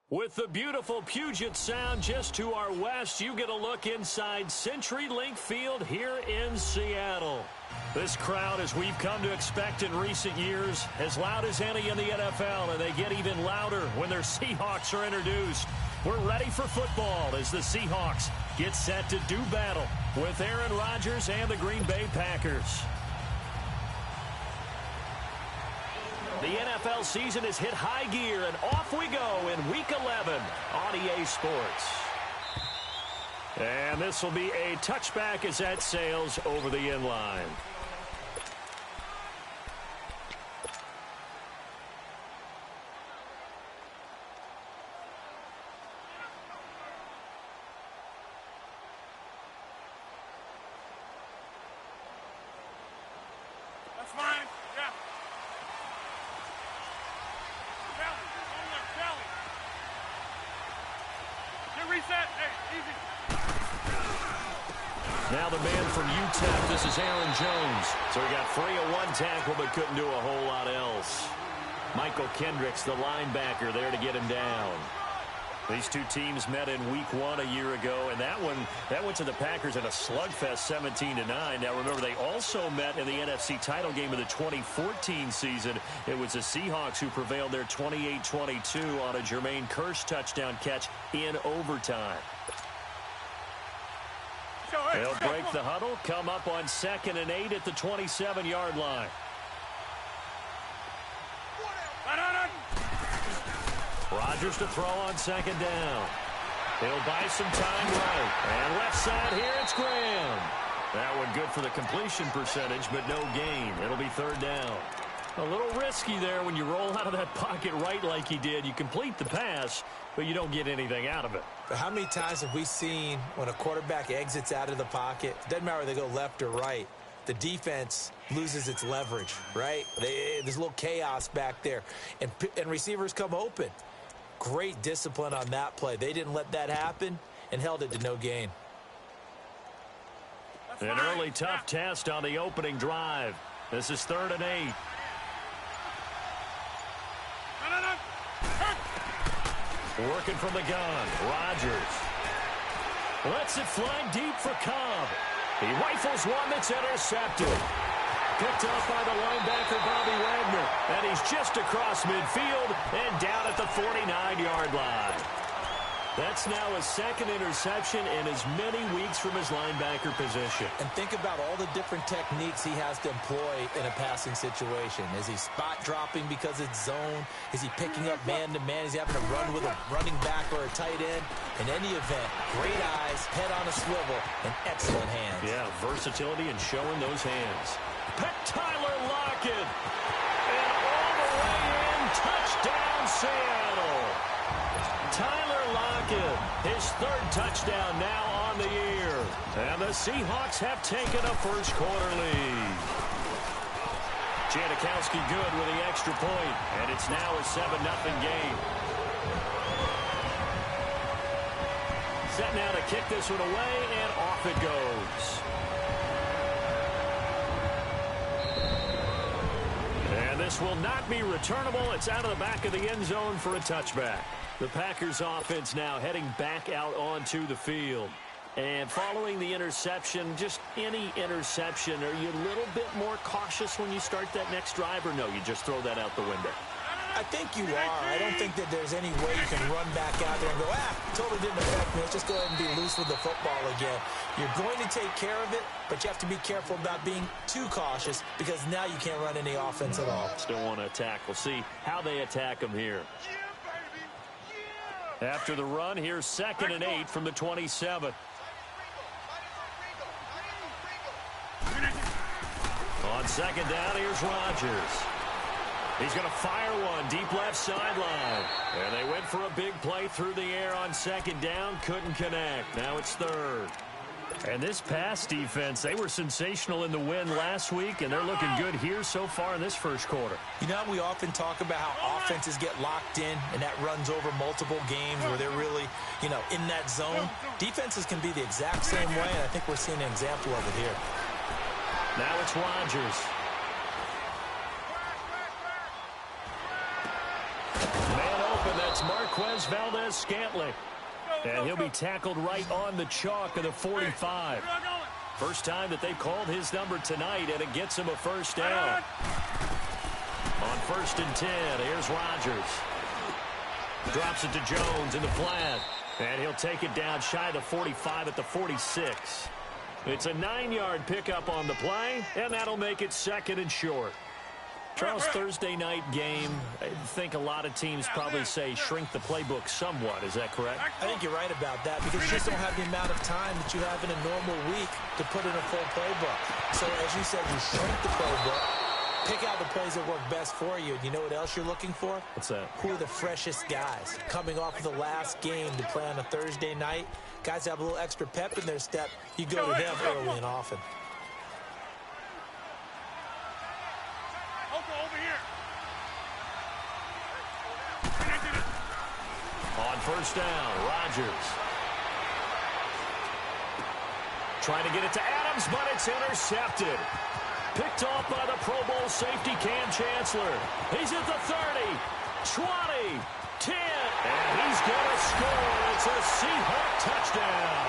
With the beautiful Puget Sound just to our west, you get a look inside CenturyLink Field here in Seattle. This crowd, as we've come to expect in recent years, as loud as any in the NFL, and they get even louder when their Seahawks are introduced. We're ready for football as the Seahawks get set to do battle with Aaron Rodgers and the Green Bay Packers. The NFL season has hit high gear, and off we go in Week 11 on EA Sports. And this will be a touchback as that sails over the end line. That's fine. Yeah. Reset. Hey, easy. Now the man from UTEP, this is Aaron Jones. So he got free of one tackle but couldn't do a whole lot else. Michael Kendricks, the linebacker, there to get him down. These two teams met in Week 1 a year ago, and that went to the Packers in a slugfest 17-9. Now remember, they also met in the NFC title game of the 2014 season. It was the Seahawks who prevailed there 28-22 on a Jermaine Kearse touchdown catch in overtime. They'll break the huddle, come up on 2nd and 8 at the 27-yard line. Rodgers to throw on 2nd down. He'll buy some time right. And left side here, it's Graham. That one good for the completion percentage, but no gain. It'll be 3rd down. A little risky there when you roll out of that pocket right like he did. You complete the pass, but you don't get anything out of it. But how many times have we seen when a quarterback exits out of the pocket, doesn't matter whether they go left or right, the defense loses its leverage, right? There's a little chaos back there, and receivers come open. Great discipline on that play. They didn't let that happen and held it to no gain. An early tough test on the opening drive. This is 3rd and 8. Working from the gun, Rodgers lets it fly deep for Cobb. He rifles one that's intercepted. Picked up by the linebacker, Bobby Wagner. And he's just across midfield and down at the 49-yard line. That's now his 2nd interception in as many weeks from his linebacker position. And think about all the different techniques he has to employ in a passing situation. Is he spot dropping because it's zone? Is he picking up man-to-man? Is he having to run with a running back or a tight end? In any event, great eyes, head on a swivel, and excellent hands. Yeah, versatility and showing those hands. Tyler Lockett. And all the way in, touchdown Seattle. Tyler Lockett, his 3rd touchdown now on the year. And the Seahawks have taken a first-quarter lead. Janikowski good with the extra point, and it's now a 7-0 game. Set now to kick this one away, and off it goes. And this will not be returnable. It's out of the back of the end zone for a touchback. The Packers offense now heading back out onto the field. And following the interception, just any interception, are you a little bit more cautious when you start that next drive, or no, you just throw that out the window? I think you are. I don't think that there's any way you can run back out there and go, totally didn't affect me. Let's just go ahead and be loose with the football again. You're going to take care of it, but you have to be careful about being too cautious because now you can't run any offense at all. Still want to attack. We'll see how they attack them here. After the run, here's 2nd and 8 from the 27. On 2nd down, here's Rodgers. He's going to fire one deep left sideline. And they went for a big play through the air on 2nd down. Couldn't connect. Now it's 3rd. And this pass defense, they were sensational in the win last week, and they're looking good here so far in this first quarter. You know, we often talk about how offenses get locked in, and that runs over multiple games where they're really, in that zone. Defenses can be the exact same way, and I think we're seeing an example of it here. Now it's Rodgers. Man open, that's Mark Marquez Valdez-Scantling. And he'll be tackled right on the chalk of the 45. First time that they've called his number tonight, and it gets him a first down. On 1st and 10, here's Rodgers. Drops it to Jones in the flat. And he'll take it down shy of the 45 at the 46. It's a 9-yard pickup on the play, and that'll make it 2nd and short. Charles, Thursday night game, I think a lot of teams probably say shrink the playbook somewhat. Is that correct? I think you're right about that because you just don't have the amount of time that you have in a normal week to put in a full playbook. So, as you said, you shrink the playbook, pick out the plays that work best for you. And you know what else you're looking for? What's that? Who are the freshest guys coming off of the last game to play on a Thursday night? Guys have a little extra pep in their step. You go to them early and often. Over here. On 1st down, Rodgers. Trying to get it to Adams, but it's intercepted. Picked off by the Pro Bowl safety Cam Chancellor. He's at the 30, 20, 10, and he's going to score. It's a Seahawk touchdown.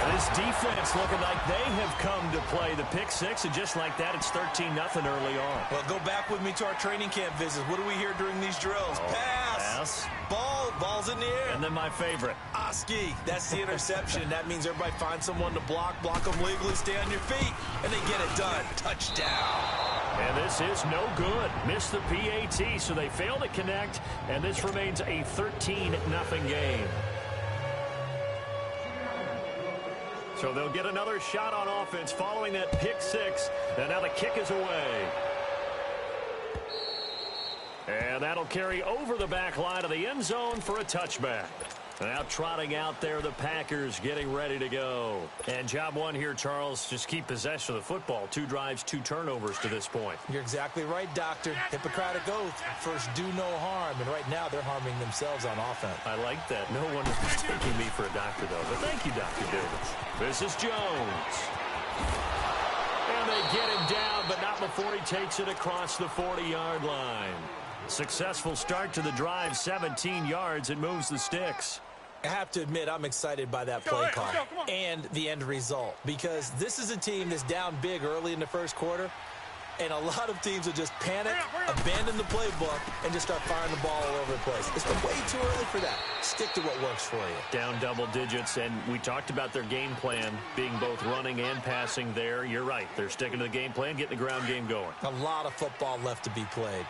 And this defense looking like they have come to play the pick six, and just like that, it's 13-0 early on. Well, go back with me to our training camp visits. What do we hear during these drills? Pass. Ball's in the air. And then my favorite. Oski. That's the interception. That means everybody finds someone to block them legally, stay on your feet, and they get it done. Touchdown. And this is no good. Missed the PAT, so they fail to connect, and this remains a 13-0 game. So they'll get another shot on offense following that pick six, and now the kick is away. And that'll carry over the back line of the end zone for a touchback. Now trotting out there, the Packers getting ready to go. And job one here, Charles, just keep possession of the football. 2 drives, 2 turnovers to this point. You're exactly right, Doctor. Hippocratic oath. First, do no harm. And right now, they're harming themselves on offense. I like that. No one is mistaking me for a doctor, though. But thank you, Dr. Davis. This is Jones. And they get him down, but not before he takes it across the 40-yard line. Successful start to the drive, 17 yards, and moves the sticks. I have to admit, I'm excited by that play call and the end result because this is a team that's down big early in the first quarter, and a lot of teams will just panic, abandon the playbook, and just start firing the ball all over the place. It's been way too early for that. Stick to what works for you. Down double digits, and we talked about their game plan being both running and passing there. You're right. They're sticking to the game plan, getting the ground game going. A lot of football left to be played.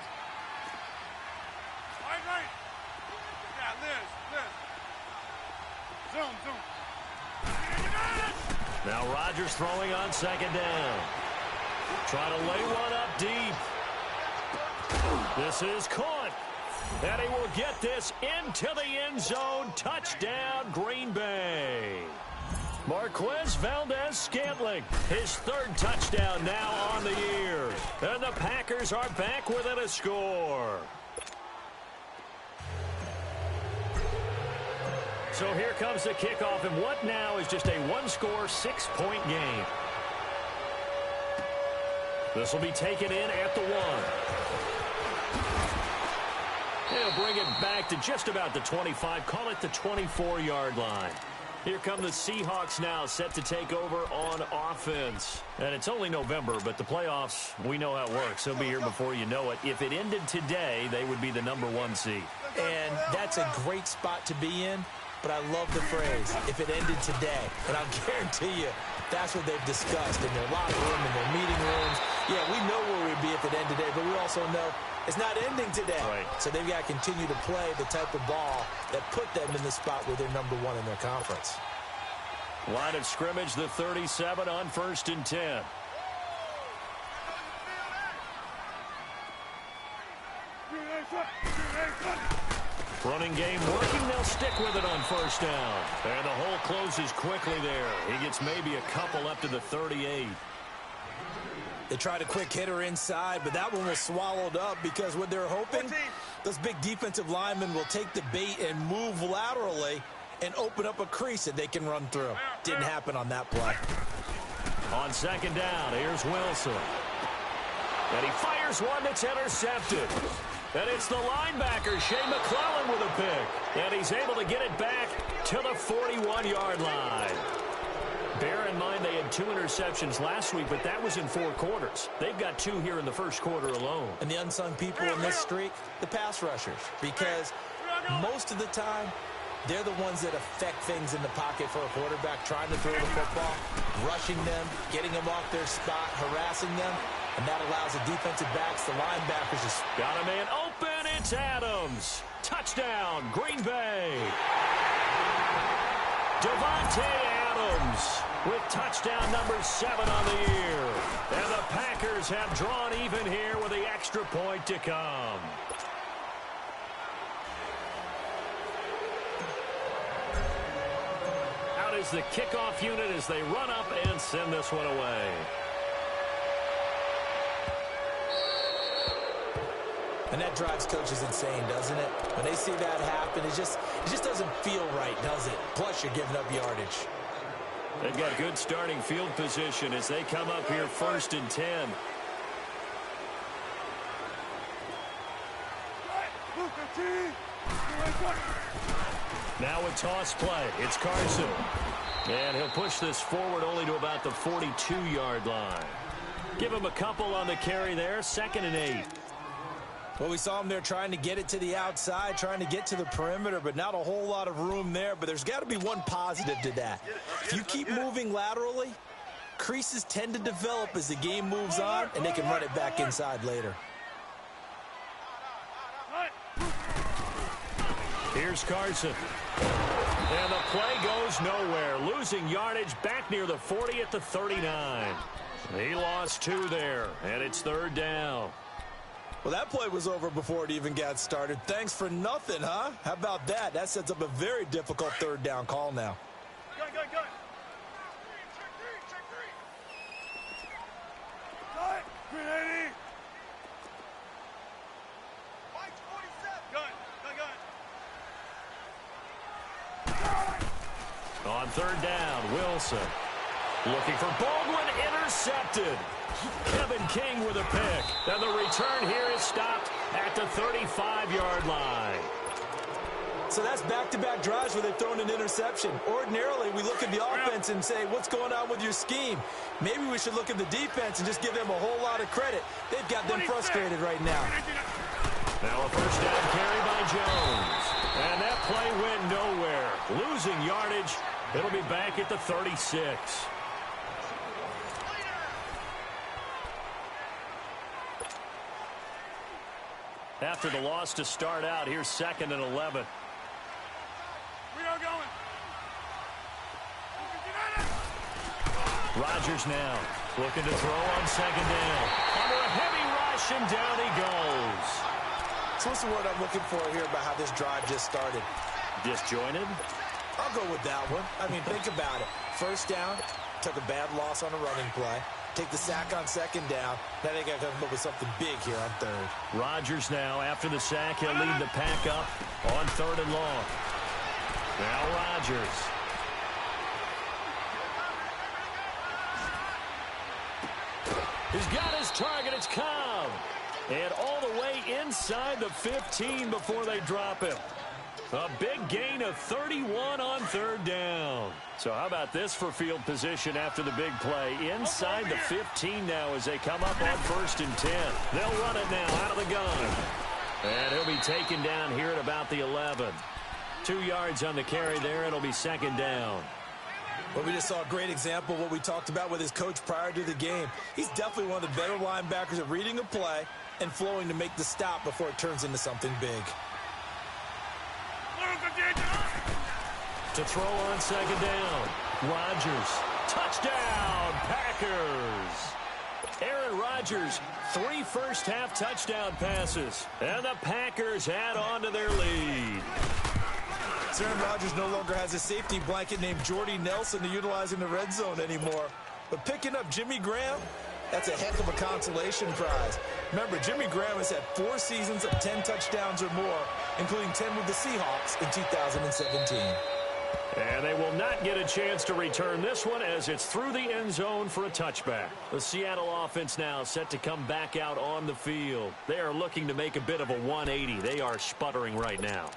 Right. Yeah, Liz. Zoom. Now Rodgers throwing on 2nd down. Trying to lay one up deep. This is caught. And he will get this into the end zone. Touchdown, Green Bay. Marquez Valdez-Scantling, his 3rd touchdown now on the year. And the Packers are back within a score. So here comes the kickoff, and what now is just a 1-score, 6-point game. This will be taken in at the 1. He'll bring it back to just about the 25, call it the 24-yard line. Here come the Seahawks now, set to take over on offense. And it's only November, but the playoffs, we know how it works. They'll be here before you know it. If it ended today, they would be the number 1 seed. And that's a great spot to be in. But I love the phrase, if it ended today. And I'll guarantee you, that's what they've discussed in their locker room, in their meeting rooms. Yeah, we know where we'd be if it ended today, but we also know it's not ending today. Right. So they've got to continue to play the type of ball that put them in the spot where they're number 1 in their conference. Line of scrimmage, the 37 on 1st and 10. Running game working. They'll stick with it on 1st down. And the hole closes quickly there. He gets maybe a couple up to the 38. They tried a quick hitter inside, but that one was swallowed up because what they're hoping, those big defensive linemen will take the bait and move laterally and open up a crease that they can run through. Didn't happen on that play. On 2nd down, here's Wilson. And he fires one that's intercepted. And it's the linebacker, Shea McClellan, with a pick. And he's able to get it back to the 41-yard line. Bear in mind they had 2 interceptions last week, but that was in 4 quarters. They've got 2 here in the first quarter alone. And the unsung people in this streak, the pass rushers, because most of the time, they're the ones that affect things in the pocket for a quarterback, trying to throw the football, rushing them, getting them off their spot, harassing them, and that allows the defensive backs, the linebackers, to... Got a man open, it's Adams. Touchdown, Green Bay. Devontae Adams with touchdown number 7 on the year. And the Packers have drawn even here with the extra point to come. Out is the kickoff unit as they run up and send this one away. And that drives coaches insane, doesn't it? When they see that happen, it just doesn't feel right, does it? Plus, you're giving up yardage. They've got good starting field position as they come up here 1st and 10. Now a toss play. It's Carson. And he'll push this forward only to about the 42-yard line. Give him a couple on the carry there. 2nd and 8. Well, we saw him there trying to get it to the outside, trying to get to the perimeter, but not a whole lot of room there. But there's got to be one positive to that. If you keep moving laterally, creases tend to develop as the game moves on, and they can run it back inside later. Here's Carson. And the play goes nowhere. Losing yardage back near the 40 at the 39. He lost 2 there, and it's 3rd down. Well, that play was over before it even got started. Thanks for nothing, huh? How about that? That sets up a very difficult 3rd down call now. Go. Cut. 380. Mike 47. Gun. On 3rd down, Wilson. Looking for Baldwin, intercepted. Kevin King with a pick. And the return here is stopped at the 35-yard line. So that's back-to-back drives where they've thrown an interception. Ordinarily, we look at the offense and say, what's going on with your scheme? Maybe we should look at the defense and just give them a whole lot of credit. They've got them frustrated right now. Now a 1st down carry by Jones. And that play went nowhere. Losing yardage. It'll be back at the 36. After the loss to start out, here's 2nd and 11. We are going. Rodgers now looking to throw on 2nd down. Under a heavy rush, and down he goes. So what's the word I'm looking for here about how this drive just started? Disjointed? I'll go with that one. I mean, think about it. 1st down, took a bad loss on a running play. Take the sack on 2nd down. Now they got to come up with something big here on 3rd. Rodgers now, after the sack, he'll lead the pack up on 3rd and long. Now Rodgers. He's got his target. It's Cobb. And all the way inside the 15 before they drop him. A big gain of 31 on 3rd down. So how about this for field position after the big play? Inside the 15 now as they come up on 1st and 10. They'll run it now out of the gun. And he'll be taken down here at about the 11. 2 yards on the carry there. It'll be 2nd down. Well, we just saw a great example of what we talked about with his coach prior to the game. He's definitely one of the better linebackers at reading a play and flowing to make the stop before it turns into something big. To throw on 2nd down. Rodgers. Touchdown, Packers. Aaron Rodgers, 3 first-half touchdown passes. And the Packers add on to their lead. Aaron Rodgers no longer has a safety blanket named Jordy Nelson to utilize in the red zone anymore. But picking up Jimmy Graham, that's a heck of a consolation prize. Remember, Jimmy Graham has had 4 seasons of 10 touchdowns or more, including 10 with the Seahawks in 2017. And they will not get a chance to return this one as it's through the end zone for a touchback. The Seattle offense now set to come back out on the field. They are looking to make a bit of a 180. They are sputtering right now.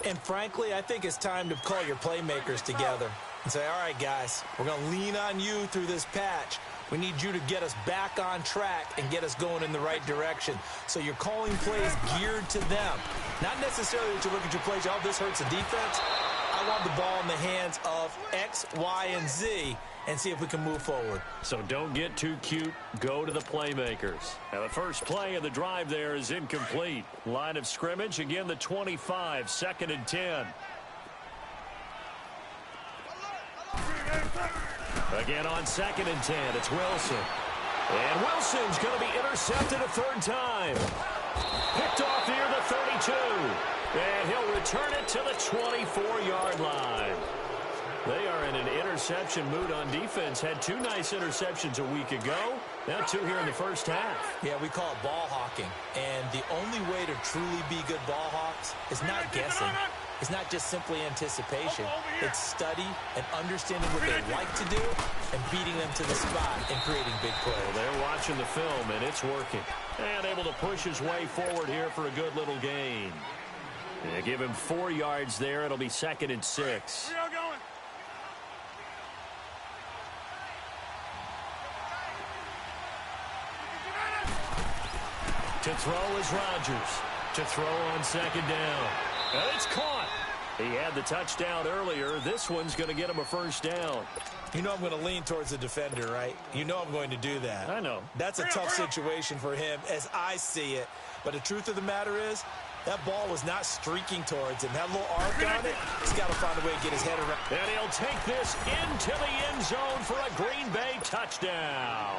And frankly, I think it's time to call your playmakers together and say, all right, guys, we're going to lean on you through this patch. We need you to get us back on track and get us going in the right direction. So you're calling plays geared to them. Not necessarily that you look at your plays, oh, this hurts the defense. I want the ball in the hands of X, Y, and Z and see if we can move forward. So don't get too cute. Go to the playmakers. Now the first play of the drive there is incomplete. Line of scrimmage, again the 25, 2nd and 10. Again on 2nd and 10, it's Wilson. And Wilson's going to be intercepted a third time. Picked off near the 32. And he'll return it to the 24-yard line. They are in an interception mood on defense. Had 2 nice interceptions a week ago. Now 2 here in the first half. Yeah, we call it ball hawking. And the only way to truly be good ball hawks is not guessing. It's not just simply anticipation. It's study and understanding what they like to do and beating them to the spot and creating big plays. Well, they're watching the film, and it's working. And able to push his way forward here for a good little gain. They give him 4 yards there. It'll be 2nd and 6. To throw is Rodgers. To throw on 2nd down. And it's caught. He had the touchdown earlier. This one's going to get him a first down. You know I'm going to lean towards the defender, right? You know I'm going to do that. I know. That's a tough situation for him as I see it. But the truth of the matter is, that ball was not streaking towards him. That little arc on it, he's got to find a way to get his head around. And he'll take this into the end zone for a Green Bay touchdown.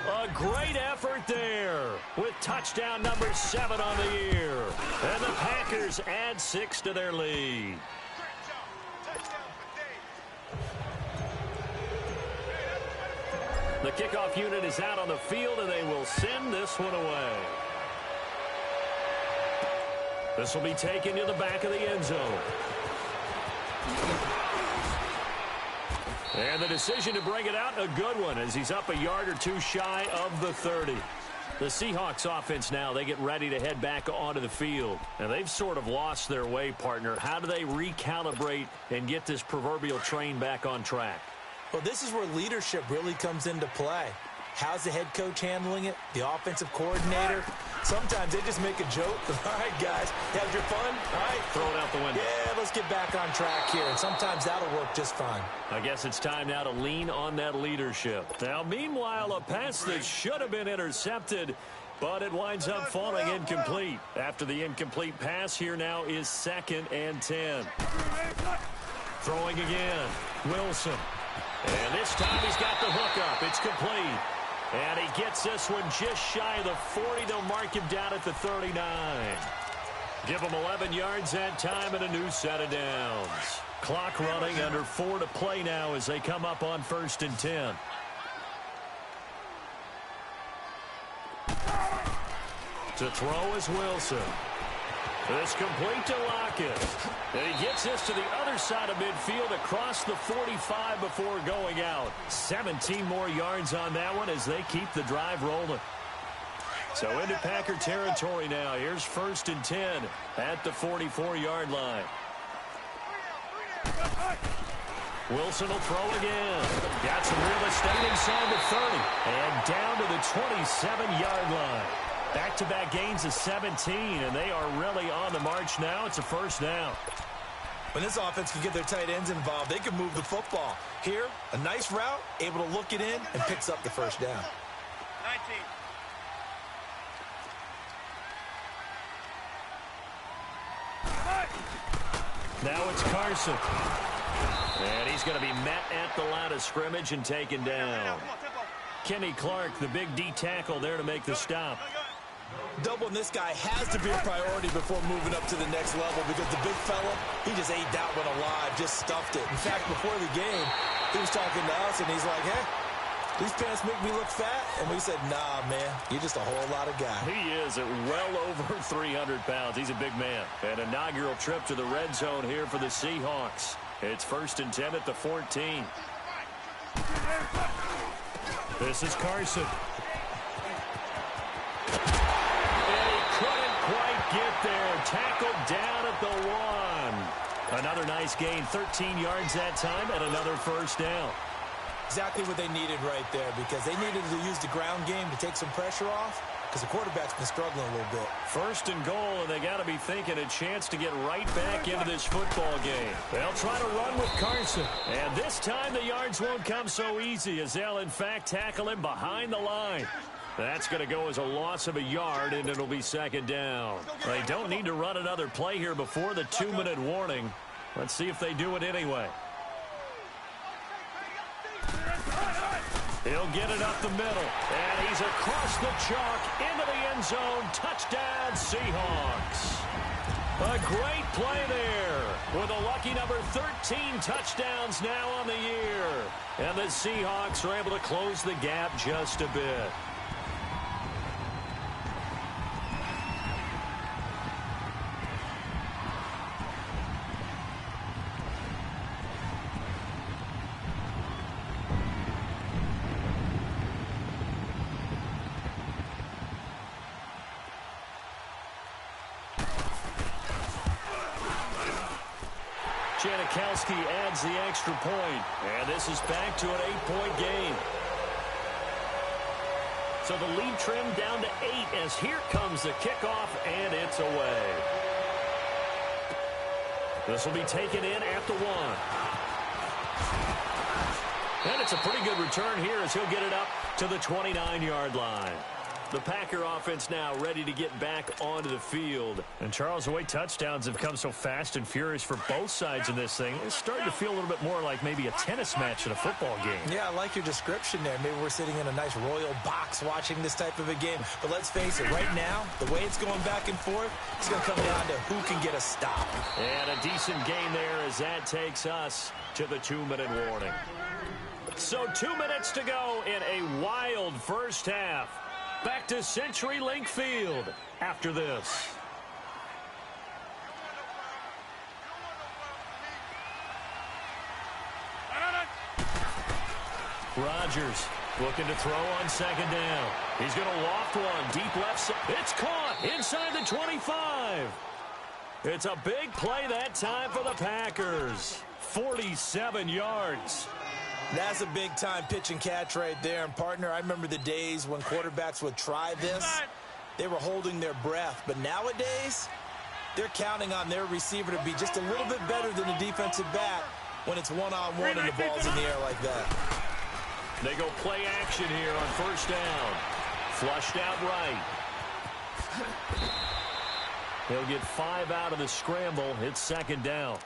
A great effort there with touchdown number 7 on the year. And the Packers add 6 to their lead. The kickoff unit is out on the field, and they will send this one away. This will be taken to the back of the end zone. And the decision to bring it out, a good one, as he's up a yard or 2 shy of the 30. The Seahawks offense now, they get ready to head back onto the field. And they've sort of lost their way, partner. How do they recalibrate and get this proverbial train back on track? Well, this is where leadership really comes into play. How's the head coach handling it? The offensive coordinator? Sometimes they just make a joke. All right, guys, you had your fun? All right. Throw it out the window. Yeah, let's get back on track here. And sometimes that'll work just fine. I guess it's time now to lean on that leadership. Now, meanwhile, a pass that should have been intercepted, but it winds up falling incomplete. After the incomplete pass, here now is 2nd and 10. Throwing again, Wilson. And this time he's got the hook up. It's complete. And he gets this one just shy of the 40. They'll mark him down at the 39. Give him 11 yards that time and a new set of downs. Clock running, under 4 to play now as they come up on 1st and 10. To throw is Wilson. It's complete to Lockett. And he gets this to the other side of midfield across the 45 before going out. 17 more yards on that one as they keep the drive rolling. So into Packer territory now. Here's 1st and 10 at the 44-yard line. Wilson will throw again. Got some real estate inside the 30. And down to the 27-yard line. Back-to-back gains of 17, and they are really on the march now. It's a first down. When this offense can get their tight ends involved, they can move the football. Here, a nice route, able to look it in, and picks up the first down. 19. Now it's Carson. And he's going to be met at the line of scrimmage and taken down. Kenny Clark, the big D tackle there to make the stop. Doubling this guy has to be a priority before moving up to the next level because the big fella, he just ate that one alive, just stuffed it. In fact, before the game, he was talking to us, and he's like, hey, These pants make me look fat. And we said, nah, man, you're just a whole lot of guy. He is at well over 300 pounds. He's a big man. An inaugural trip to the red zone here for the Seahawks. It's 1st and 10 at the 14. This is Carson. And he couldn't quite get there. Tackled down at the 1. Another nice gain, 13 yards that time, and another first down. Exactly what they needed right there, because they needed to use the ground game to take some pressure off, because the quarterback's been struggling a little bit. 1st and goal, and they got to be thinking a chance to get right back into this football game. They'll try to run with Carson. And this time the yards won't come so easy, as they'll, in fact, tackle him behind the line. That's going to go as a loss of a yard, and it'll be 2nd down. They don't need to run another play here before the 2-minute warning. Let's see if they do it anyway. He'll get it up the middle, and he's across the chalk into the end zone. Touchdown, Seahawks. A great play there with a lucky number 13 touchdowns now on the year. And the Seahawks are able to close the gap just a bit. Janikowski adds the extra point, and this is back to an 8-point game. So the lead trimmed down to 8 as here comes the kickoff, and it's away. This will be taken in at the 1. And it's a pretty good return here as he'll get it up to the 29-yard line. The Packer offense now ready to get back onto the field. And, Charles, the way touchdowns have come so fast and furious for both sides in this thing, it's starting to feel a little bit more like maybe a tennis match in a football game. Yeah, I like your description there. Maybe we're sitting in a nice royal box watching this type of a game. But let's face it, right now, the way it's going back and forth, it's going to come down to who can get a stop. And a decent gain there as that takes us to the 2-minute warning. So 2 minutes to go in a wild first half. Back to CenturyLink Field after this. Rodgers looking to throw on 2nd down. He's going to loft one deep left side. It's caught inside the 25. It's a big play that time for the Packers. 47 yards. That's a big-time pitch and catch right there. And, partner, I remember the days when quarterbacks would try this. They were holding their breath. But nowadays, they're counting on their receiver to be just a little bit better than the defensive back when it's one-on-one and the ball's in the air like that. They go play action here on 1st down. Flushed out right. He'll get 5 out of the scramble. It's 2nd down.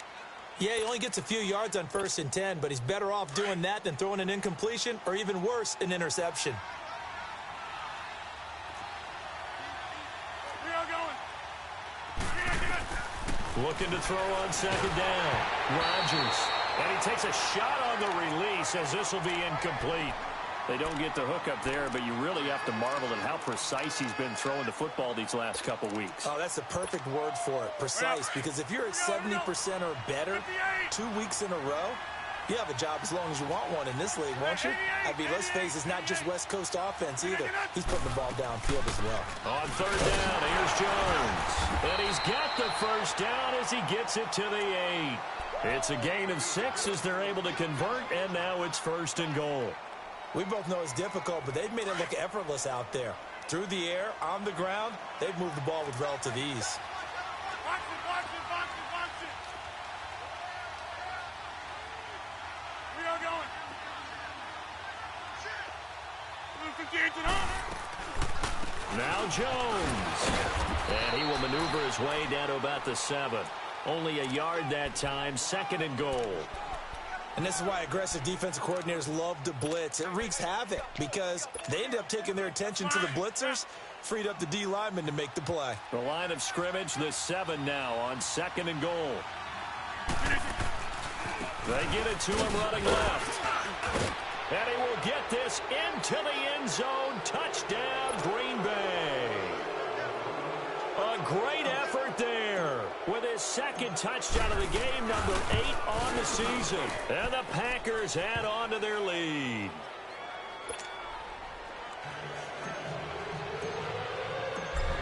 Yeah, he only gets a few yards on 1st and 10, but he's better off doing that than throwing an incompletion or, even worse, an interception. Looking to throw on 2nd down. Rodgers. And he takes a shot on the release as this will be incomplete. They don't get the hook up there, but you really have to marvel at how precise he's been throwing the football these last couple weeks. Oh, that's the perfect word for it, precise, because if you're at 70% or better 2 weeks in a row, you have a job as long as you want one in this league, won't you? I mean, let's face it, it's not just West Coast offense either. He's putting the ball downfield as well. On 3rd down, here's Jones. And he's got the first down as he gets it to the 8. It's a gain of 6 as they're able to convert, and now it's 1st and goal. We both know it's difficult, but they've made it look effortless out there. Through the air, on the ground, they've moved the ball with relative ease. Box it. We are going. 58 to Now Jones. And he will maneuver his way down to about the 7. Only a yard that time, 2nd and goal. And this is why aggressive defensive coordinators love to blitz. It wreaks havoc because they end up taking their attention to the blitzers, freed up the D lineman to make the play. The line of scrimmage, the 7 now on 2nd and goal. They get it to him running left. And he will get this into the end zone. Touchdown, Green Bay. A great effort there with his second touchdown of the game, number 8 on the season. And the Packers add on to their lead.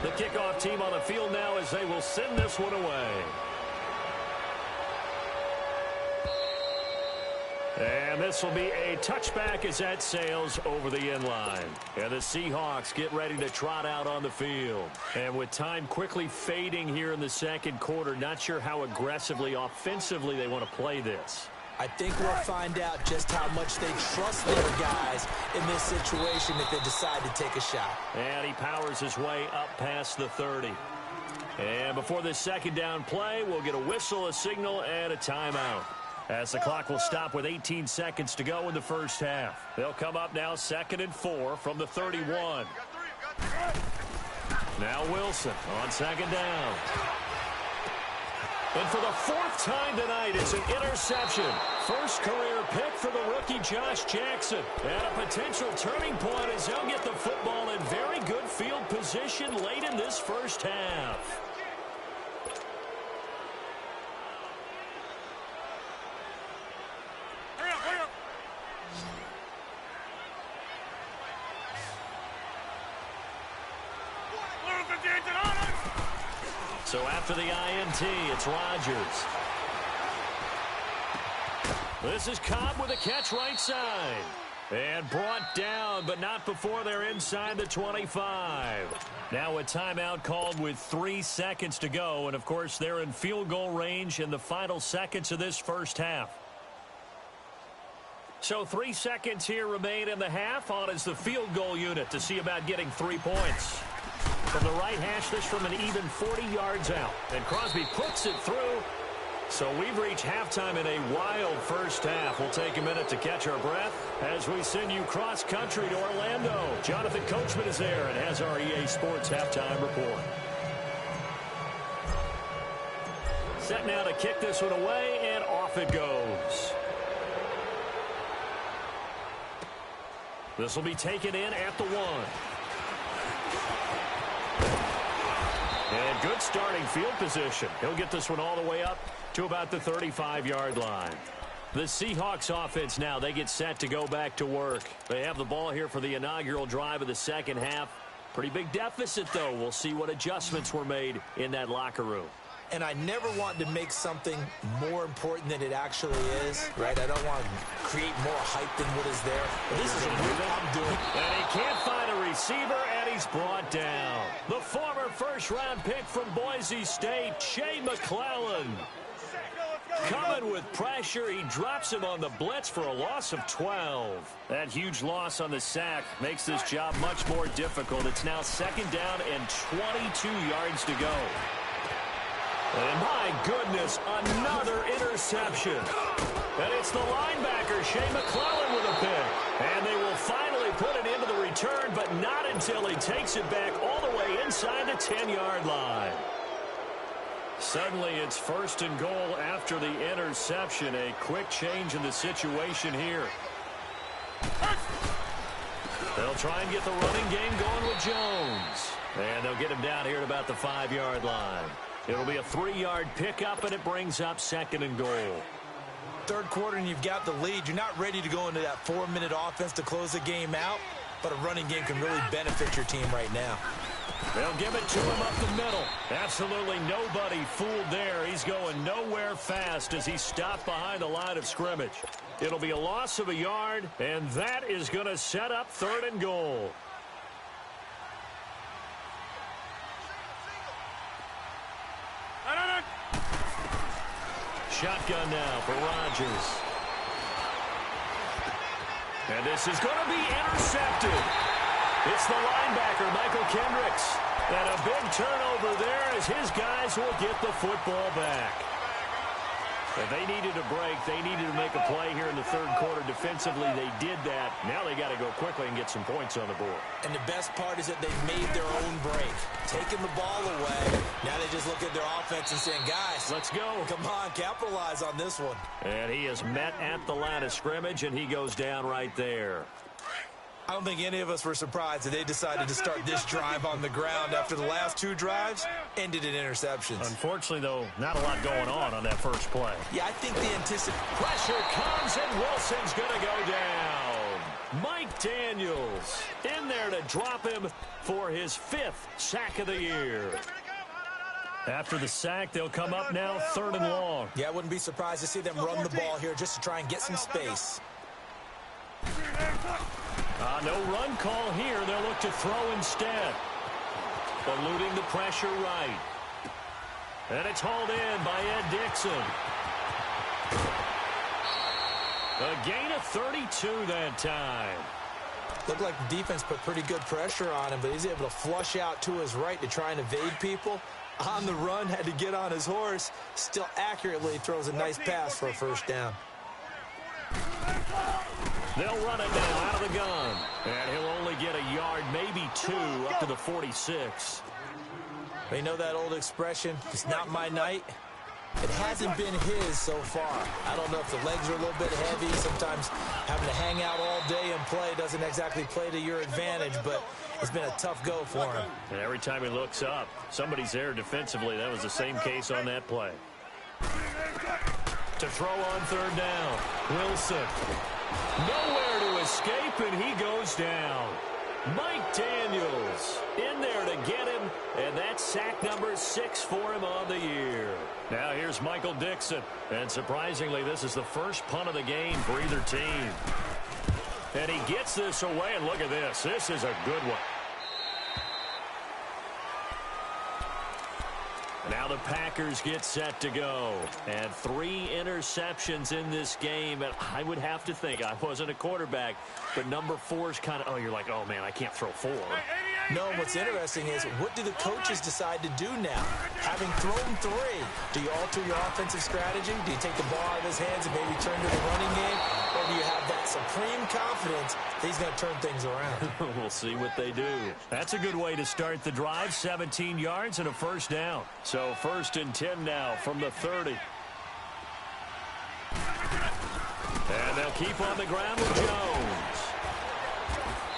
The kickoff team on the field now as they will send this one away. And this will be a touchback as that sails over the end line. And the Seahawks get ready to trot out on the field. And with time quickly fading here in the second quarter, not sure how aggressively, offensively they want to play this. I think we'll find out just how much they trust their guys in this situation if they decide to take a shot. And he powers his way up past the 30. And before this second down play, we'll get a whistle, a signal, and a timeout, as the clock will stop with 18 seconds to go in the first half. They'll come up now 2nd and 4 from the 31. Now Wilson on second down. And for the 4th time tonight, it's an interception. First career pick for the rookie Josh Jackson. And a potential turning point as he'll get the football in very good field position late in this first half. So after the INT, it's Rodgers. This is Cobb with a catch right side. And brought down, but not before they're inside the 25. Now a timeout called with 3 seconds to go. And, of course, they're in field goal range in the final seconds of this first half. So 3 seconds here remain in the half. On is the field goal unit to see about getting 3 points. From the right hash, this from an even 40 yards out. And Crosby puts it through. So we've reached halftime in a wild first half. We'll take a minute to catch our breath as we send you cross-country to Orlando. Jonathan Coachman is there and has our EA Sports halftime report. Set now to kick this one away, and off it goes. This will be taken in at the 1. And good starting field position. He'll get this one all the way up to about the 35-yard line. The Seahawks offense now, they get set to go back to work. They have the ball here for the inaugural drive of the second half. Pretty big deficit, though. We'll see what adjustments were made in that locker room. And I never want to make something more important than it actually is, right? I don't want to create more hype than what is there. But this is a move I'm doing. And he can't find a receiver, and he's brought down. The former first-round pick from Boise State, Shea McClellan. Coming with pressure, he drops him on the blitz for a loss of 12. That huge loss on the sack makes this job much more difficult. It's now second down and 22 yards to go. And my goodness, another interception. And it's the linebacker, Shea McClellan, with a pick. And they will finally put it into the return, but not until he takes it back all the way inside the 10-yard line. Suddenly, it's 1st and goal after the interception. A quick change in the situation here. They'll try and get the running game going with Jones. And they'll get him down here at about the 5-yard line. It'll be a 3-yard pickup, and it brings up 2nd and goal. Third quarter, and you've got the lead. You're not ready to go into that 4-minute offense to close the game out, but a running game can really benefit your team right now. They'll give it to him up the middle. Absolutely nobody fooled there. He's going nowhere fast as he stopped behind the line of scrimmage. It'll be a loss of a yard, and that is going to set up 3rd and goal. Shotgun now for Rodgers. And this is going to be intercepted. It's the linebacker, Michael Kendricks. And a big turnover there as his guys will get the football back. If they needed a break, they needed to make a play here in the third quarter defensively. They did that. Now they got to go quickly and get some points on the board. And the best part is that they've made their own break, taking the ball away. Now they just look at their offense and saying, guys, let's go. Come on, capitalize on this one. And he is met at the line of scrimmage, and he goes down right there. I don't think any of us were surprised that they decided to start this drive on the ground after the last two drives ended in interceptions. Unfortunately, though, not a lot going on that first play. Yeah, I think the pressure comes, and Wilson's going to go down. Mike Daniels in there to drop him for his 5th sack of the year. After the sack, they'll come up now 3rd and long. Yeah, I wouldn't be surprised to see them run the ball here just to try and get some space. No run call here. They'll look to throw instead. Eluding the pressure right. And it's hauled in by Ed Dixon. A gain of 32 that time. Looked like the defense put pretty good pressure on him, but he's able to flush out to his right to try and evade people. On the run, had to get on his horse. Still accurately throws a nice pass for a first down. They'll run it now out of the gun. And he'll only get a yard, maybe 2, up to the 46. You know that old expression, it's not my night? It hasn't been his so far. I don't know if the legs are a little bit heavy. Sometimes having to hang out all day and play doesn't exactly play to your advantage, but it's been a tough go for him. And every time he looks up, somebody's there defensively. That was the same case on that play. To throw on 3rd down, Wilson. Nowhere to escape, and he goes down. Mike Daniels in there to get him, and that's sack number 6 for him on the year. Now here's Michael Dixon, and surprisingly, this is the first punt of the game for either team. And he gets this away, and look at this. This is a good one. Now the Packers get set to go. And 3 interceptions in this game. And I would have to think, I wasn't a quarterback, but number 4 is kind of, you're like, oh, man, I can't throw 4. No, what's interesting is, what do the coaches decide to do now? Having thrown 3, do you alter your offensive strategy? Do you take the ball out of his hands and maybe turn to the running game? Or do you have that supreme confidence that he's going to turn things around? We'll see what they do. That's a good way to start the drive. 17 yards and a first down. So 1st and 10 now from the 30. And they'll keep on the ground with Jones.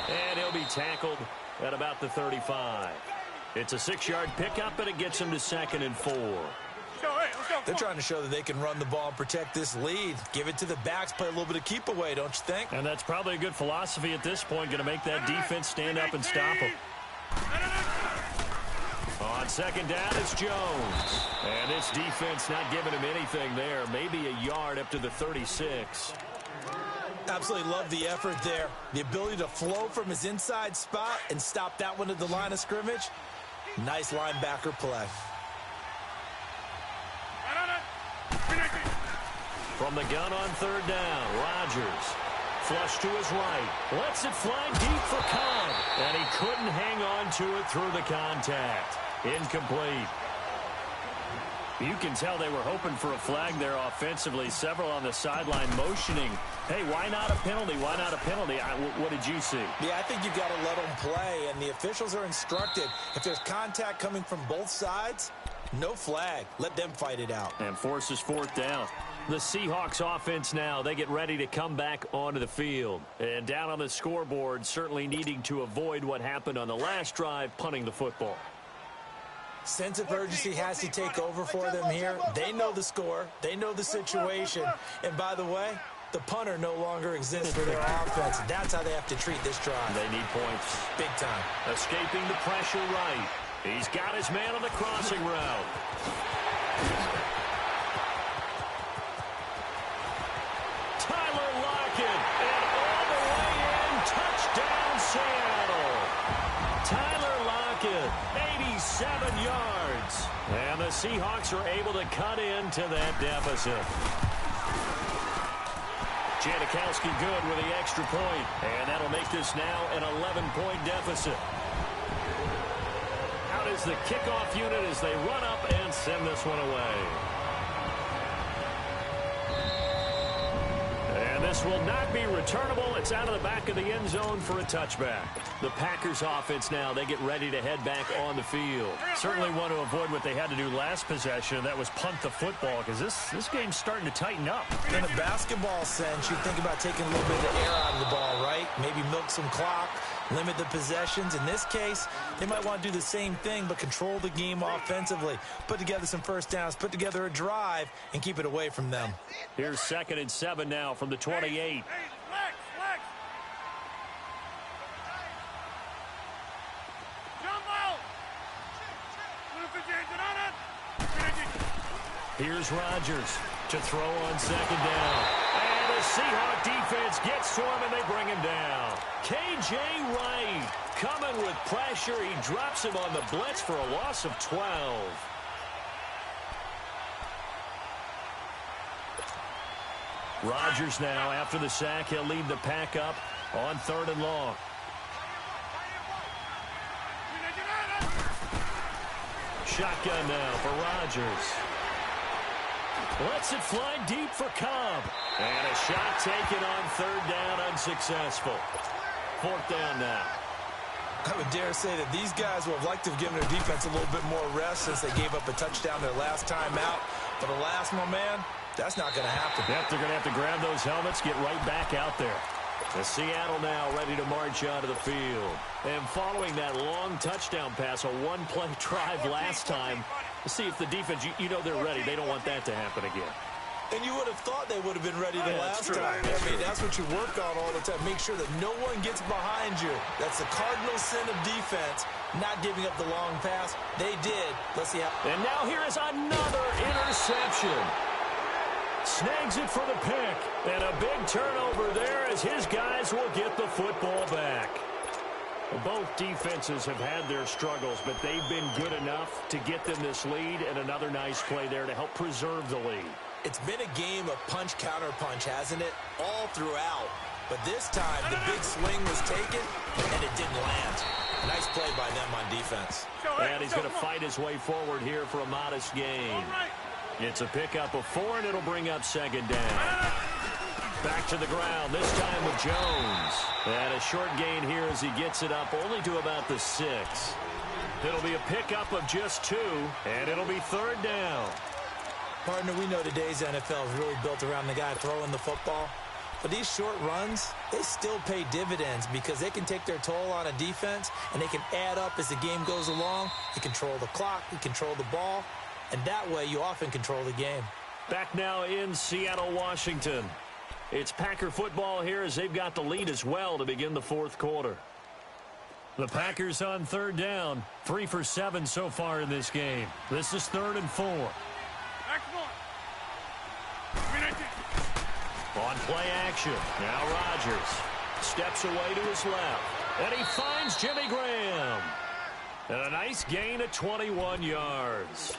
And he'll be tackled at about the 35. It's a 6-yard pickup, and it gets him to 2nd and 4. They're trying to show that they can run the ball and protect this lead. Give it to the backs, play a little bit of keep away, don't you think? And that's probably a good philosophy at this point, going to make that defense stand up and stop them. On 2nd down, it's Jones. And this defense not giving him anything there. Maybe a yard up to the 36. Absolutely love the effort there. The ability to flow from his inside spot and stop that one at the line of scrimmage. Nice linebacker play. From the gun on 3rd down, Rodgers. Flush to his right. Lets it fly deep for Cobb. And he couldn't hang on to it through the contact. Incomplete. You can tell they were hoping for a flag there offensively. Several on the sideline motioning. Hey, why not a penalty? Why not a penalty? What did you see? Yeah, I think you've got to let them play, and the officials are instructed. If there's contact coming from both sides, no flag. Let them fight it out. And forces 4th down. The Seahawks offense now, they get ready to come back onto the field. And down on the scoreboard, certainly needing to avoid what happened on the last drive, punting the football. Sense of urgency has to take over for them here. They know the score. They know the situation. And by the way, the punter no longer exists for their offense. That's how they have to treat this drive. They need points. Big time. Escaping the pressure right. He's got his man on the crossing route. Tyler Lockett. And all the way in. Touchdown, Seattle. Tyler Lockett, 87 yards. And the Seahawks are able to cut into that deficit. Janikowski good with the extra point. And that'll make this now an 11-point deficit. Out is the kickoff unit as they run up and send this one away. This will not be returnable. It's out of the back of the end zone for a touchback. The Packers offense now, they get ready to head back on the field. Certainly want to avoid what they had to do last possession. That was punt the football, because this game's starting to tighten up. In a basketball sense, you think about taking a little bit of the air out of the ball, right? Maybe milk some clock, limit the possessions. In this case, they might want to do the same thing, but control the game offensively. Put together some first downs, put together a drive, and keep it away from them. Here's 2nd and 7 now from the 28. Hey, flex, flex. Jump out. Here's Rodgers to throw on 2nd down. And the Seahawk defense gets to him, and they bring him down. K.J. Wright coming with pressure. He drops him on the blitz for a loss of 12. Rodgers now, after the sack, he'll lead the pack up on 3rd and long. Shotgun now for Rodgers. Lets it fly deep for Cobb. And a shot taken on 3rd down, unsuccessful. 4th down now. I would dare say that these guys would have liked to have given their defense a little bit more rest since they gave up a touchdown their last time out. But alas, my man, that's not going to happen. Yep, they're going to have to grab those helmets, get right back out there. The Seattle now ready to march onto the field. And following that long touchdown pass, a one-play drive last time, see if the defense, you know they're ready. They don't want that to happen again. And you would have thought they would have been ready the last time. I mean, that's what you work on all the time. Make sure that no one gets behind you. That's the cardinal sin of defense, not giving up the long pass. They did. Let's see how. And now here is another interception. Snags it for the pick. And a big turnover there as his guys will get the football back. Both defenses have had their struggles, but they've been good enough to get them this lead, and another nice play there to help preserve the lead. It's been a game of punch-counter-punch, hasn't it? All throughout. But this time, the big swing was taken, and it didn't land. Nice play by them on defense. And he's going to fight his way forward here for a modest gain. It's a pickup of 4, and it'll bring up 2nd down. Back to the ground, this time with Jones. And a short gain here as he gets it up only to about the 6. It'll be a pickup of just 2, and it'll be 3rd down. Partner, we know today's NFL is really built around the guy throwing the football. But these short runs, they still pay dividends because they can take their toll on a defense, and they can add up as the game goes along. You control the clock, you control the ball, and that way you often control the game. Back now in Seattle, Washington. It's Packer football here as they've got the lead as well to begin the 4th quarter. The Packers on 3rd down, 3 for 7 so far in this game. This is 3rd and 4. On play action, now Rodgers steps away to his left, and he finds Jimmy Graham. And a nice gain of 21 yards.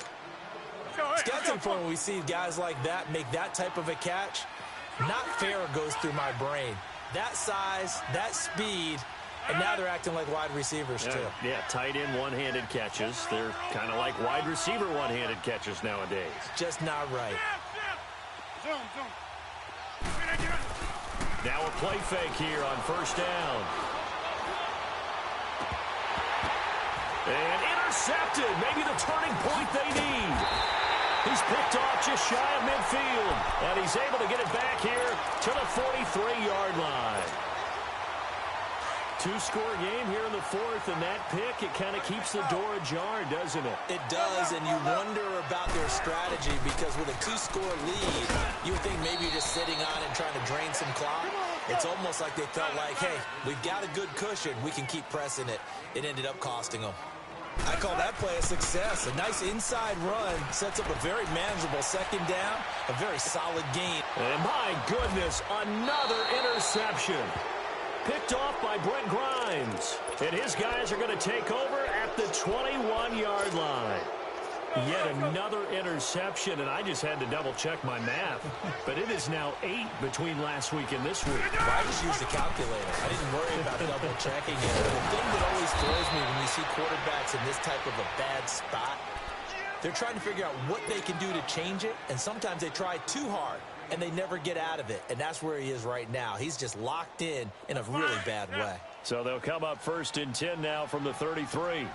It's got some fun when we see guys like that make that type of a catch. Not fair goes through my brain. That size, that speed, and now they're acting like wide receivers too. Yeah, tight end one-handed catches. They're kind of like wide receiver one-handed catches nowadays. Just not right. Now a play fake here on 1st down. And intercepted. Maybe the turning point they need. He's picked off just shy of midfield. And he's able to get it back here to the 43-yard line. 2-score game here in the 4th, and that pick, it kind of keeps the door ajar, doesn't it? It does, and you wonder about their strategy because with a 2-score lead, you would think maybe you're just sitting on it and trying to drain some clock. It's almost like they felt like, hey, we've got a good cushion. We can keep pressing it. It ended up costing them. I call that play a success. A nice inside run sets up a very manageable 2nd down, a very solid gain. And my goodness, another interception. Picked off by Brent Grimes. And his guys are going to take over at the 21-yard line. Yet another interception, and I just had to double-check my math. But it is now 8 between last week and this week. Well, I just used a calculator. I didn't worry about double-checking it. The thing that always throws me when you see quarterbacks in this type of a bad spot, They're trying to figure out what they can do to change it, and sometimes they try too hard, and they never get out of it, and that's where he is right now. He's just locked in a really bad way. So they'll come up 1st and 10 now from the 33.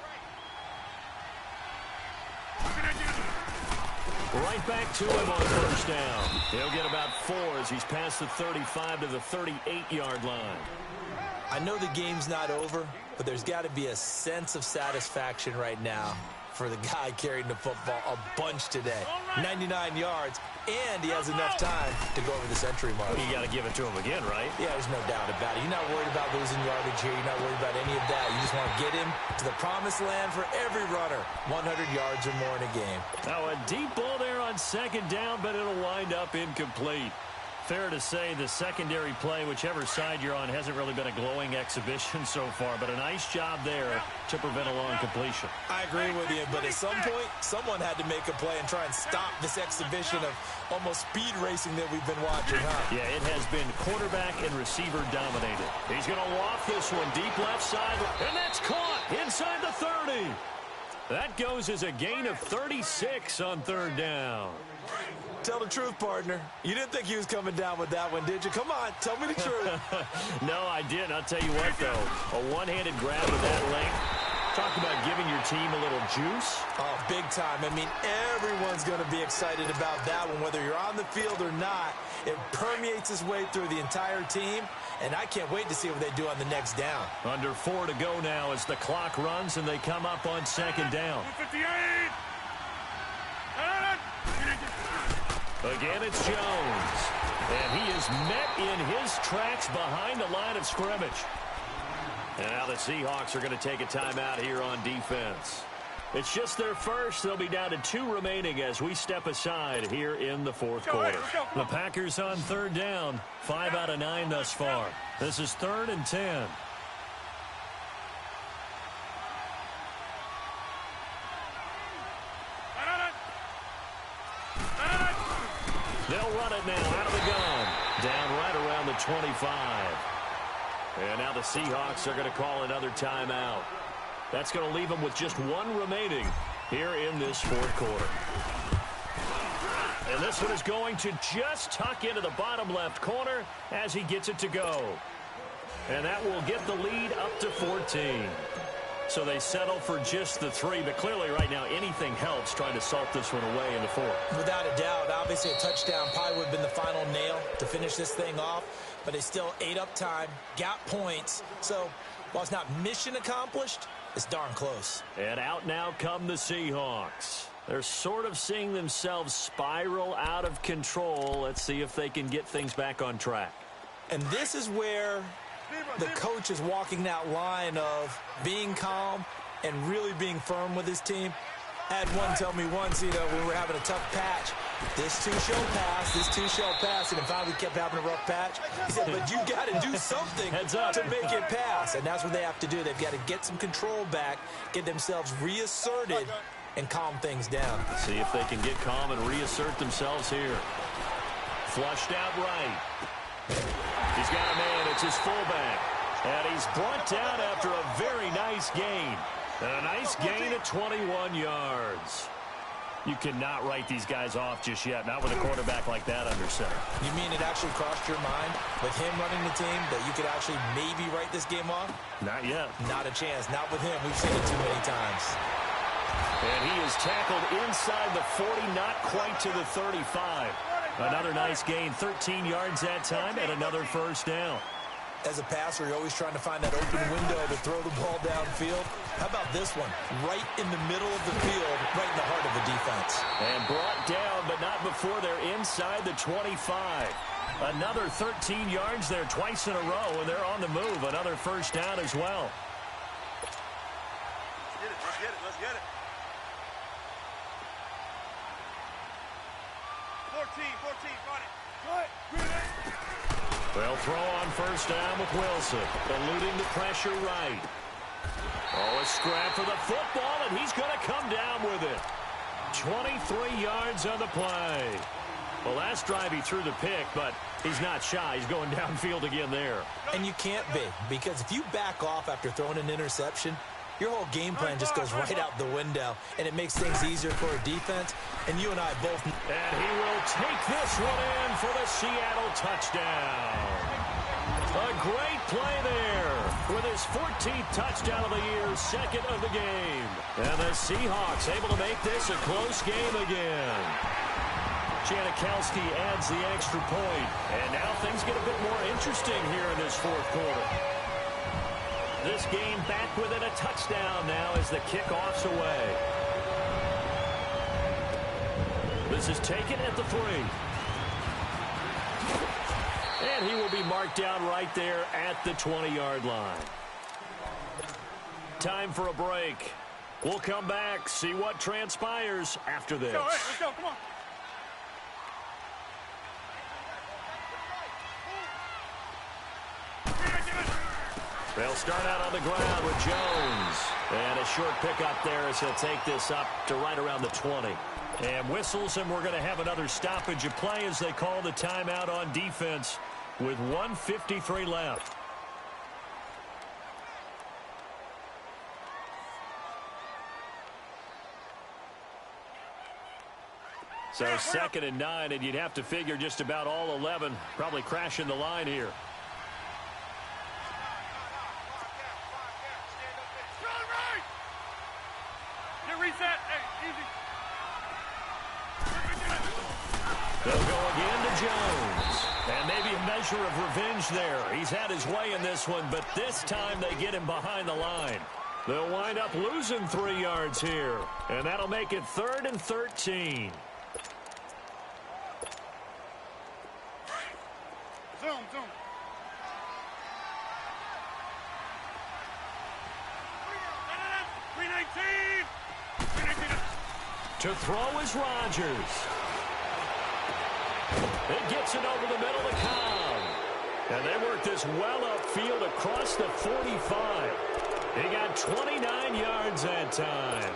Right back to him on 1st down. He'll get about 4 as he's past the 35 to the 38-yard line. I know the game's not over, but there's got to be a sense of satisfaction right now for the guy carrying the football a bunch today. 99 yards, and he has enough time to go over the century mark. You got to give it to him again, right? Yeah, there's no doubt about it. You're not worried about losing yardage here. You're not worried about any of that. You just want to get him to the promised land for every runner. 100 yards or more in a game. Now a deep ball there on 2nd down, but it'll wind up incomplete. Fair to say the secondary play, whichever side you're on, hasn't really been a glowing exhibition so far, but a nice job there to prevent a long completion. I agree with you, but at some point, someone had to make a play and try and stop this exhibition of almost speed racing that we've been watching, huh? Yeah, it has been quarterback and receiver dominated. He's going to waft this one deep left side, and that's caught inside the 30. That goes as a gain of 36 on 3rd down. Tell the truth, partner. You didn't think he was coming down with that one, did you? Come on, tell me the truth. No, I didn't. I'll tell you what, though. A one-handed grab with that length. Talk about giving your team a little juice. Oh, big time. I mean, everyone's going to be excited about that one, whether you're on the field or not. It permeates its way through the entire team, and I can't wait to see what they do on the next down. Under 4 to go now as the clock runs, and they come up on 2nd down. 58. Again, it's Jones. And he is met in his tracks behind the line of scrimmage. And now the Seahawks are going to take a timeout here on defense. It's just their first. They'll be down to 2 remaining as we step aside here in the 4th quarter. The Packers on 3rd down. 5 out of 9 thus far. This is 3rd and 10. They'll run it now out of the gun. Down right around the 25. And now the Seahawks are going to call another timeout. That's going to leave them with just 1 remaining here in this 4th quarter. And this one is going to just tuck into the bottom left corner as he gets it to go. And that will get the lead up to 14. So they settle for just the 3, but clearly right now anything helps trying to salt this one away in the 4th. Without a doubt, obviously a touchdown probably would have been the final nail to finish this thing off, but they still ate up time, got points. So while it's not mission accomplished, it's darn close. And out now come the Seahawks. They're sort of seeing themselves spiral out of control. Let's see if they can get things back on track. And this is where the coach is walking that line of being calm and really being firm with his team. I had one tell me once, when we were having a tough patch, this too shall pass, this too shall pass, and finally we kept having a rough patch. He said, but you got to do something to make it pass, and that's what they have to do. They've got to get some control back, get themselves reasserted, and calm things down. See if they can get calm and reassert themselves here. Flushed out right. He's got a man. It's his fullback. And he's brought down after a very nice gain. And a nice gain of 21 yards. You cannot write these guys off just yet. Not with a quarterback like that under center. You mean it actually crossed your mind with him running the team that you could actually maybe write this game off? Not yet. Not a chance. Not with him. We've seen it too many times. And he is tackled inside the 40, not quite to the 35. Another nice gain, 13 yards that time, and another 1st down. As a passer, you're always trying to find that open window to throw the ball downfield. How about this one? Right in the middle of the field, right in the heart of the defense. And brought down, but not before they're inside the 25. Another 13 yards there twice in a row, and they're on the move. Another 1st down as well. Let's get it, let's get it. 14, run it. They'll throw on 1st down with Wilson, eluding the pressure right. Oh, a scrap for the football, and he's going to come down with it. 23 yards on the play. Well, last drive he threw the pick, but he's not shy. He's going downfield again there. And you can't be, because if you back off after throwing an interception, your whole game plan just goes right out the window, and it makes things easier for a defense. And you and I both. And he will take this one in for the Seattle touchdown. A great play there with his 14th touchdown of the year, second of the game. And the Seahawks able to make this a close game again. Janikowski adds the extra point. And now things get a bit more interesting here in this fourth quarter. This game back within a touchdown now as the kickoff's away. This is taken at the 3. And he will be marked down right there at the 20-yard line. Time for a break. We'll come back, see what transpires after this. Let's go, come on. They'll start out on the ground with Jones. And a short pickup there as he'll take this up to right around the 20. And whistles, and we're going to have another stoppage of play as they call the timeout on defense with 1:53 left. So 2nd and 9, and you'd have to figure just about all 11 probably crashing the line here. Reset. Hey, easy. They'll go again to Jones. And maybe a measure of revenge there. He's had his way in this one, but this time they get him behind the line. They'll wind up losing 3 yards here. And that'll make it 3rd and 13. Zoom. 319. To throw is Rodgers. It gets it over the middle to Cobb. And they work this well upfield across the 45. He got 29 yards that time.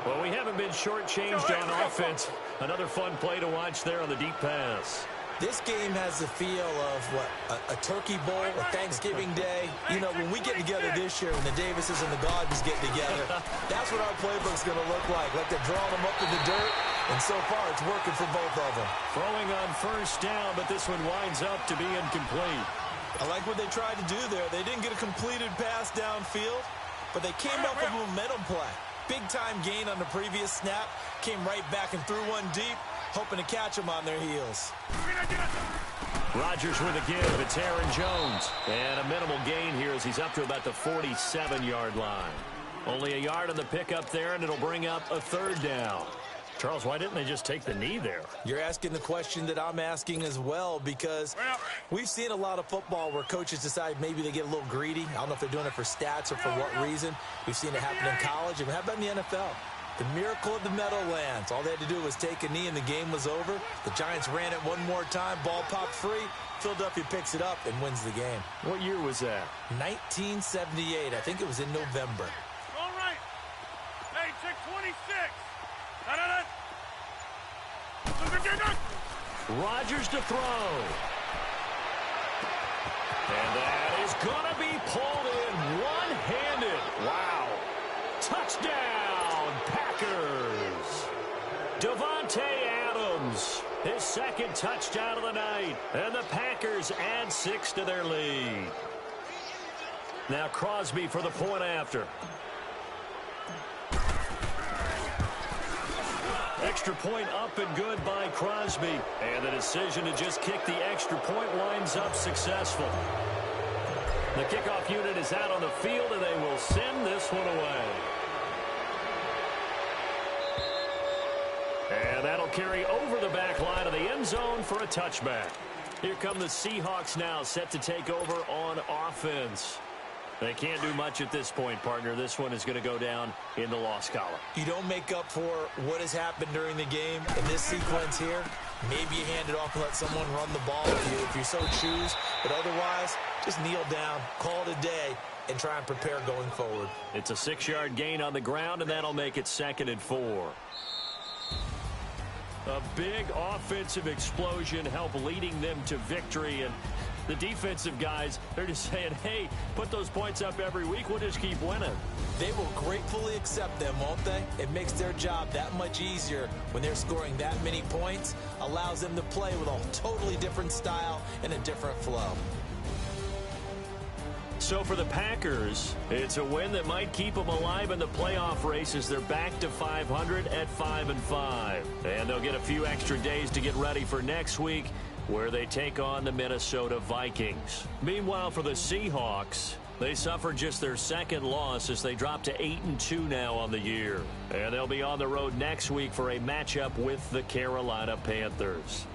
Well, we haven't been shortchanged on offense. Another fun play to watch there on the deep pass. This game has the feel of, a Turkey Bowl, a Thanksgiving Day. You know, when we get together this year, when the Davises and the Gardens get together, that's what our playbook's going to look like. Like they're drawing them up in the dirt, and so far it's working for both of them. Throwing on first down, but this one winds up to be incomplete. I like what they tried to do there. They didn't get a completed pass downfield, but they came up with a momentum play. Big-time gain on the previous snap, came right back and threw one deep, hoping to catch them on their heels. Rodgers with a give. It's Aaron Jones. And a minimal gain here as he's up to about the 47-yard line. Only a yard on the pickup there, and it'll bring up a 3rd down. Charles, why didn't they just take the knee there? You're asking the question that I'm asking as well, because we've seen a lot of football where coaches decide maybe they get a little greedy. I don't know if they're doing it for stats or for what reason. We've seen it happen in college, and how about in the NFL? The miracle of the Meadowlands. All they had to do was take a knee, and the game was over. The Giants ran it one more time. Ball popped free. Philadelphia picks it up and wins the game. What year was that? 1978. I think it was in November. All right. Hey, check 26. Rodgers to throw. And that is going to be pulled in one-handed. Wow. Touchdown, Packers. Davante Adams, his 2nd touchdown of the night. And the Packers add 6 to their lead. Now Crosby for the point after. Extra point up and good by Crosby. And the decision to just kick the extra point winds up successful. The kickoff unit is out on the field, and they will send this one away. And that'll carry over the back line of the end zone for a touchback. Here come the Seahawks now, set to take over on offense. They can't do much at this point, partner. This one is going to go down in the loss column. You don't make up for what has happened during the game in this sequence here. Maybe you hand it off and let someone run the ball if you so choose. But otherwise, just kneel down, call it a day, and try and prepare going forward. It's a 6-yard gain on the ground, and that'll make it 2nd and 4. A big offensive explosion helped leading them to victory, and The defensive guys, they're just saying, hey, put those points up every week. We'll just keep winning. They will gratefully accept them, won't they? It makes their job that much easier when they're scoring that many points. Allows them to play with a totally different style and a different flow. So for the Packers, it's a win that might keep them alive in the playoff race as they're back to 500 at 5-5. And they'll get a few extra days to get ready for next week, where they take on the Minnesota Vikings. Meanwhile, for the Seahawks, they suffered just their second loss as they drop to 8-2 now on the year. And they'll be on the road next week for a matchup with the Carolina Panthers.